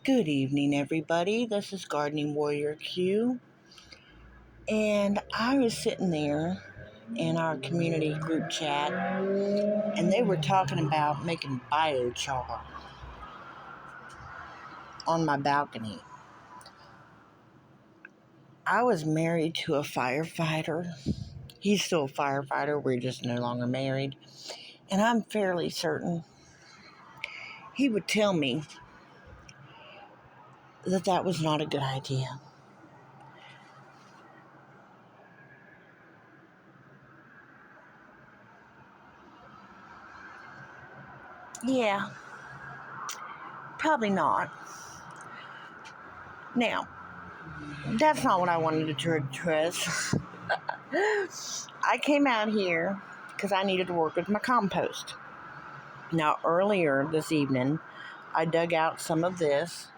Good evening, everybody. This is Gardening Warrior Q, and I was sitting there in our community group chat, and they were talking about making biochar on my balcony. I was married to a firefighter. He's still a firefighter, we're just no longer married, and I'm fairly certain he would tell me that that was not a good idea. Yeah, probably not. Now, that's not what I wanted to address. I came out here because I needed to work with my compost. Now, earlier this evening, I dug out some of this.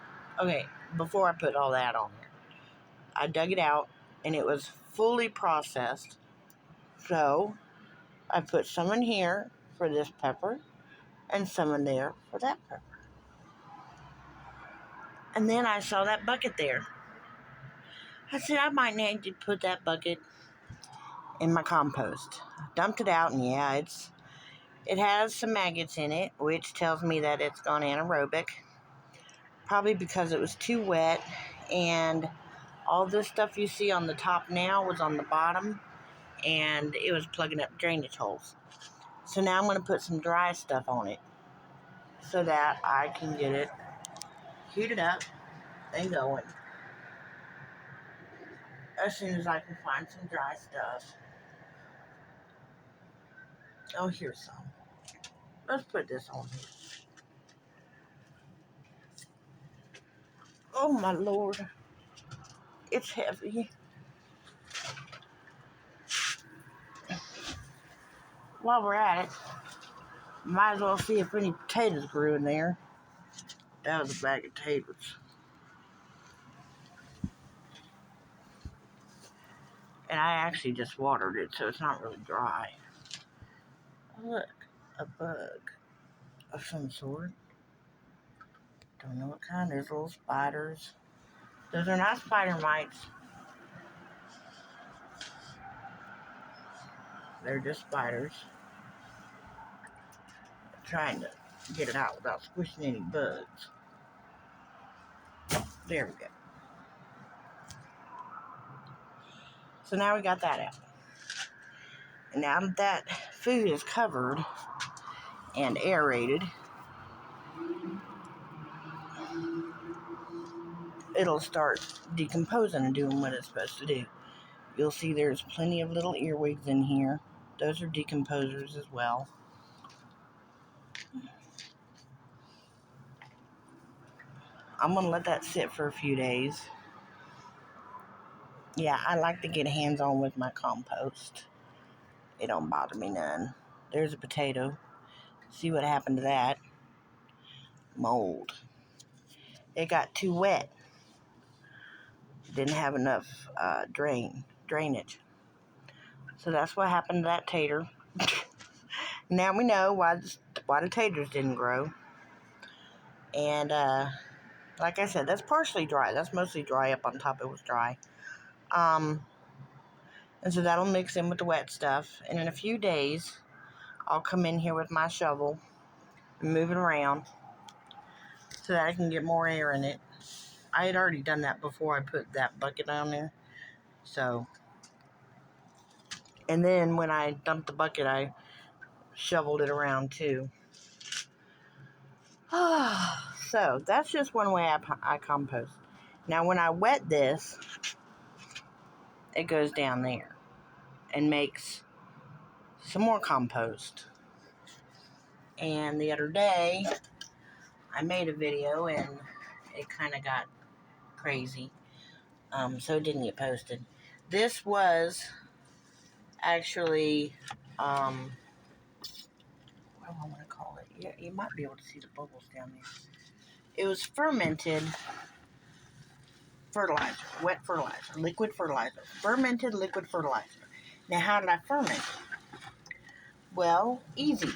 Okay, before I put all that on there, I dug it out and it was fully processed. So, I put some in here for this pepper and some in there for that pepper. And then I saw that bucket there. I said I might need to put that bucket in my compost. Dumped it out, and yeah, it has some maggots in it, which tells me that it's gone anaerobic. Probably because it was too wet, and all this stuff you see on the top now was on the bottom, and it was plugging up drainage holes. So now I'm going to put some dry stuff on it so that I can get it heated up and going as soon as I can find some dry stuff. Oh, here's some. Let's put this on here. Oh, my Lord. It's heavy. While we're at it, might as well see if any potatoes grew in there. That was a bag of potatoes. And I actually just watered it, so it's not really dry. Look, a bug of some sort. Don't know what kind. There's little spiders. Those are not spider mites. They're just spiders. I'm trying to get it out without squishing any bugs. There we go. So now we got that out. And now that food is covered and aerated, it'll start decomposing and doing what it's supposed to do. You'll see there's plenty of little earwigs in here. Those are decomposers as well. I'm going to let that sit for a few days. Yeah, I like to get hands-on with my compost. It don't bother me none. There's a potato. See what happened to that? Mold. It got too wet. Didn't have enough drainage. So that's what happened to that tater. Now we know why the taters didn't grow. And like I said, that's partially dry. That's mostly dry. Up on top it was dry. And so that'll mix in with the wet stuff. And in a few days, I'll come in here with my shovel and move it around so that I can get more air in it. I had already done that before I put that bucket down there. So, and then when I dumped the bucket, I shoveled it around too. So that's just one way I compost. Now when I wet this, it goes down there and makes some more compost. And the other day, I made a video and it kind of got crazy. So it didn't get posted. This was actually, what do I want to call it? Yeah, you might be able to see the bubbles down there. It was fermented fertilizer, wet fertilizer, liquid fertilizer, fermented liquid fertilizer. Now, how did I ferment it? Well, easy.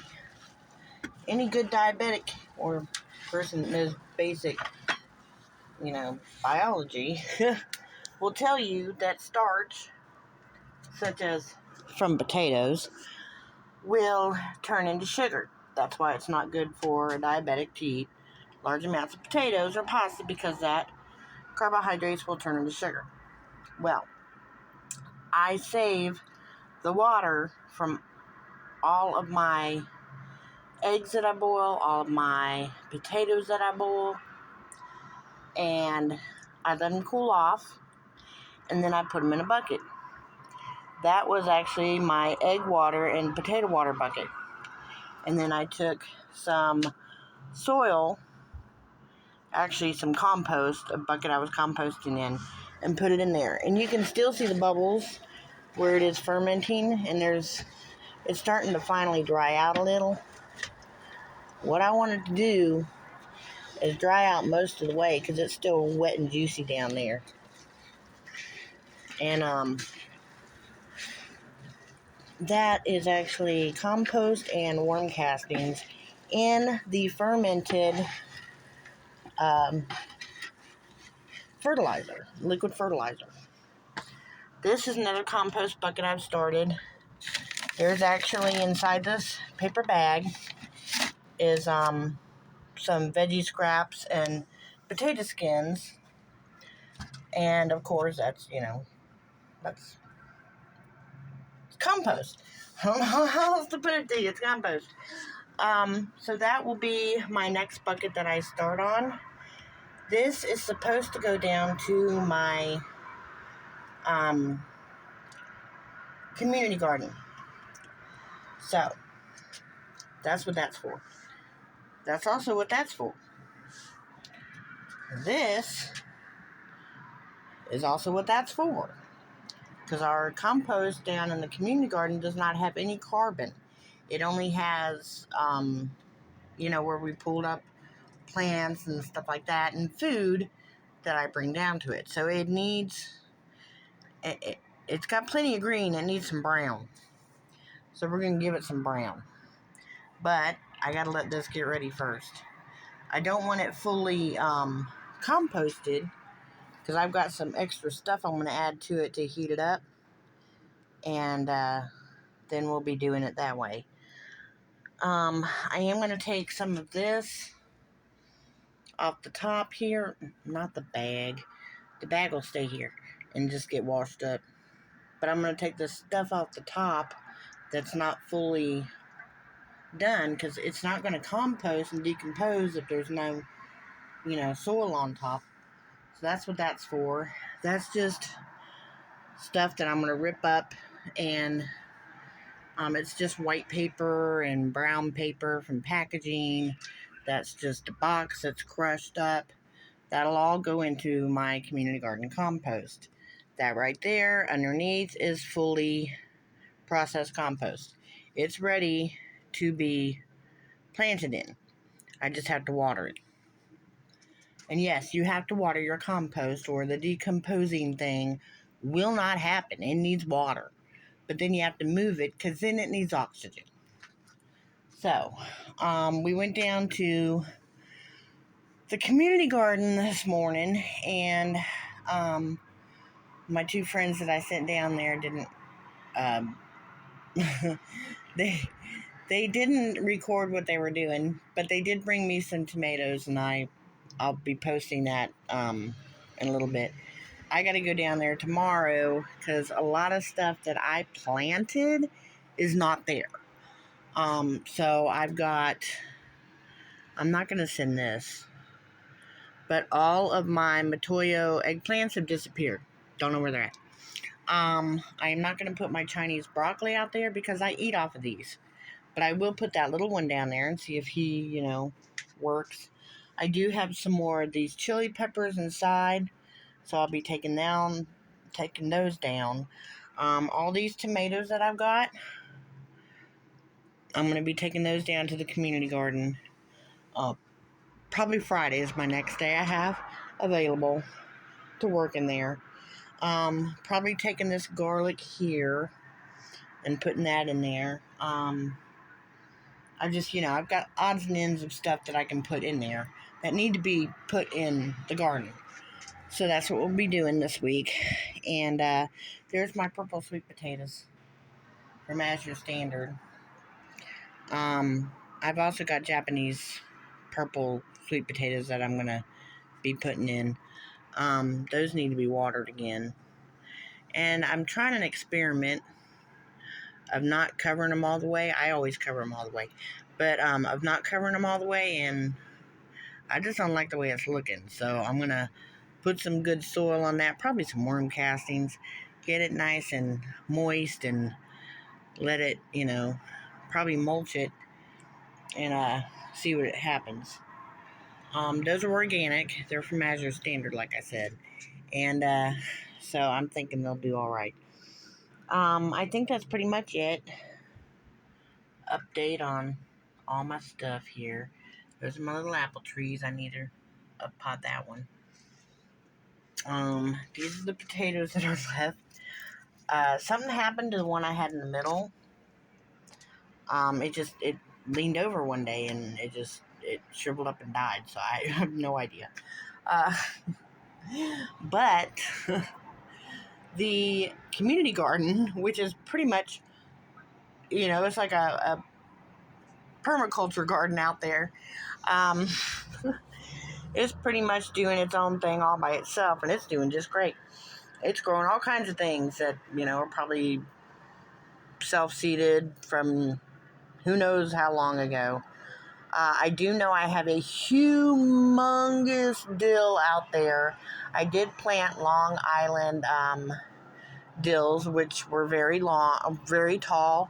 Any good diabetic or person that knows basic biology will tell you that starch, such as from potatoes, will turn into sugar. That's why it's not good for a diabetic to eat large amounts of potatoes or pasta, because that carbohydrates will turn into sugar. Well, I save the water from all of my eggs that I boil, all of my potatoes that I boil, and I let them cool off, and then I put them in a bucket. That was actually my egg water and potato water bucket. And then I took some soil, actually some compost, a bucket I was composting in, and put it in there. And you can still see the bubbles where it is fermenting, and it's starting to finally dry out a little. What I wanted to do is dry out most of the way, because it's still wet and juicy down there. And that is actually compost and worm castings in the fermented fertilizer, liquid fertilizer. This is another compost bucket I've started. There's actually inside this paper bag is some veggie scraps and potato skins, and of course that's compost. I don't know how else to put it to you. It's compost. So that will be my next bucket that I start on. This is supposed to go down to my community garden. So that's what that's for. That's also what that's for. This is also what that's for. Because our compost down in the community garden does not have any carbon. It only has, where we pulled up plants and stuff like that, and food that I bring down to it. So it needs, it's got plenty of green. It needs some brown. So we're going to give it some brown. But I got to let this get ready first. I don't want it fully composted, because I've got some extra stuff I'm going to add to it to heat it up. And then we'll be doing it that way. I am going to take some of this off the top here. Not the bag. The bag will stay here and just get washed up. But I'm going to take the stuff off the top that's not fully done, because it's not going to compost and decompose if there's no, soil on top. So that's what that's for. That's just stuff that I'm going to rip up, and it's just white paper and brown paper from packaging. That's just a box that's crushed up. That'll all go into my community garden compost. That right there underneath is fully processed compost. It's ready to be planted in. I just have to water it. And yes, you have to water your compost, or the decomposing thing will not happen. It needs water. But then you have to move it, because then it needs oxygen. So, we went down to the community garden this morning, and my two friends that I sent down there didn't, they didn't record what they were doing, but they did bring me some tomatoes, and I'll be posting that in a little bit. I got to go down there tomorrow, because a lot of stuff that I planted is not there. So I'm not going to send this, but all of my Matoyo eggplants have disappeared. Don't know where they're at. I am not going to put my Chinese broccoli out there, because I eat off of these, but I will put that little one down there and see if he, works. I do have some more of these chili peppers inside, so I'll be taking those down. All these tomatoes that I've got, I'm going to be taking those down to the community garden. Probably Friday is my next day I have available to work in there. Probably taking this garlic here and putting that in there. I've got odds and ends of stuff that I can put in there. that need to be put in the garden. So that's what we'll be doing this week. And there's my purple sweet potatoes from Azure Standard. I've also got Japanese purple sweet potatoes that I'm going to be putting in. Those need to be watered again. And I'm trying an experiment of not covering them all the way. I always cover them all the way. But of not covering them all the way, and I just don't like the way it's looking. So I'm going to put some good soil on that, probably some worm castings, get it nice and moist, and let it, probably mulch it, and see what happens. Those are organic. They're from Azure Standard, like I said. And so I'm thinking they'll do all right. I think that's pretty much it. Update on all my stuff here. Those are my little apple trees. I need to pot that one. These are the potatoes that are left. Something happened to the one I had in the middle. It leaned over one day and it shriveled up and died. So I have no idea. But the community garden, which is pretty much, it's like a permaculture garden out there. It's pretty much doing its own thing all by itself, and it's doing just great. It's growing all kinds of things that, are probably self-seeded from who knows how long ago. I do know I have a humongous dill out there. I did plant Long Island dills, which were very long, very tall.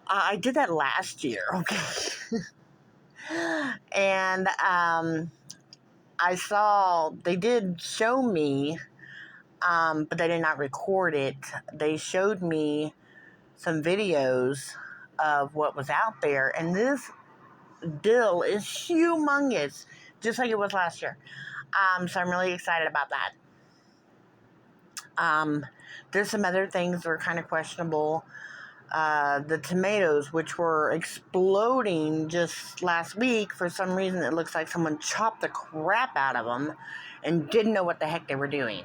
I did that last year, okay? And I saw, they did show me, but they did not record it. They showed me some videos of what was out there, and this dill is humongous, just like it was last year. So I'm really excited about that. There's some other things that are kind of questionable. The tomatoes, which were exploding just last week, for some reason it looks like someone chopped the crap out of them and didn't know what the heck they were doing.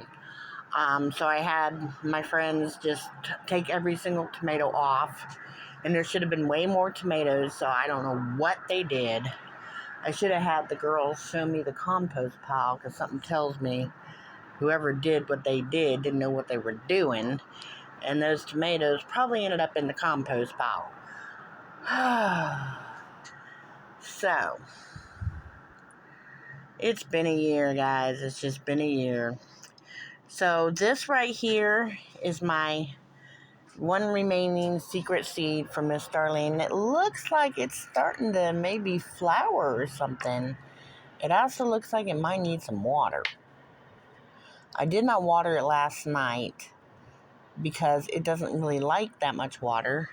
So I had my friends just take every single tomato off, and there should have been way more tomatoes, so I don't know what they did. I should have had the girls show me the compost pile, because something tells me whoever did what they did didn't know what they were doing, and those tomatoes probably ended up in the compost pile. So, it's been a year, guys. It's just been a year. So this right here is my one remaining secret seed from Miss Darlene. It looks like it's starting to maybe flower or something. It also looks like it might need some water. I did not water it last night because it doesn't really like that much water.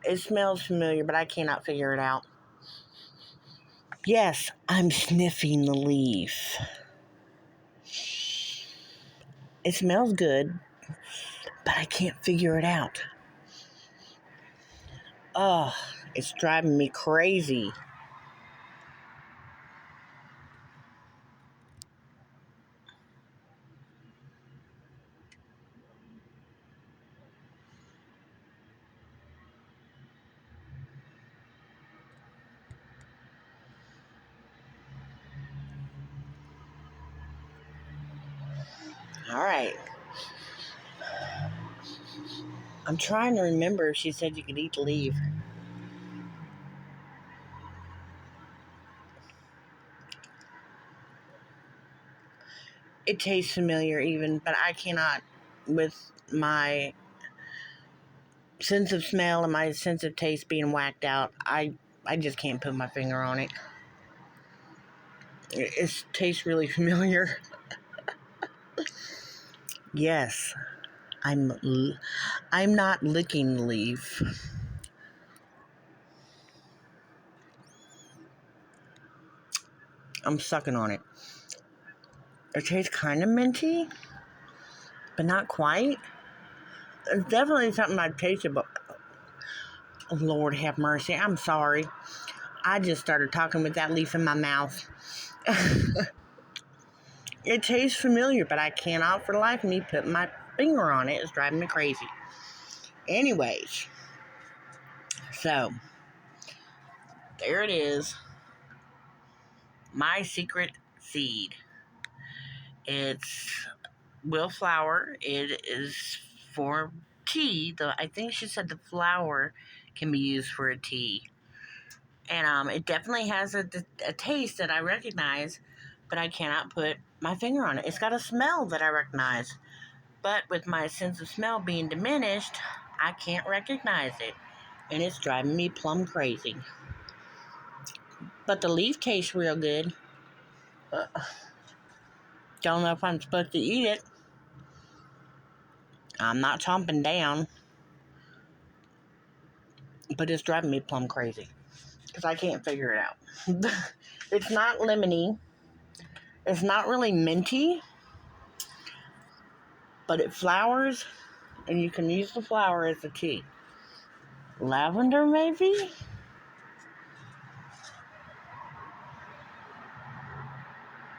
It smells familiar, but I cannot figure it out. Yes, I'm sniffing the leaf. It smells good, but I can't figure it out. Oh, it's driving me crazy. All right. I'm trying to remember if she said you could eat the leaf. It tastes familiar even, but I cannot, with my sense of smell and my sense of taste being whacked out, I just can't put my finger on it. It tastes really familiar. Yes, I'm not licking the leaf. I'm sucking on it. It tastes kind of minty, but not quite. It's definitely something I've tasted Lord have mercy. I'm sorry. I just started talking with that leaf in my mouth. It tastes familiar, but I cannot for the life of me put my finger on it. It's driving me crazy. Anyways, so there it is. My secret seed. It's willflower. It is for tea. I think she said the flower can be used for a tea. And it definitely has a taste that I recognize, but I cannot put my finger on it. It's got a smell that I recognize, but with my sense of smell being diminished, I can't recognize it, and it's driving me plumb crazy. But the leaf tastes real good. Don't know if I'm supposed to eat it. I'm not chomping down, but it's driving me plumb crazy because I can't figure it out. It's not lemony. It's not really minty, but it flowers, and you can use the flower as a tea. Lavender, maybe?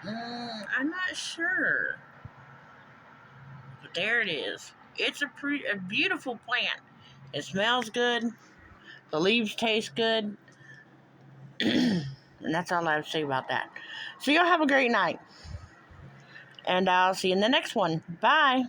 I'm not sure. But there it is. It's a beautiful plant. It smells good. The leaves taste good. And that's all I have to say about that. So y'all have a great night. And I'll see you in the next one. Bye.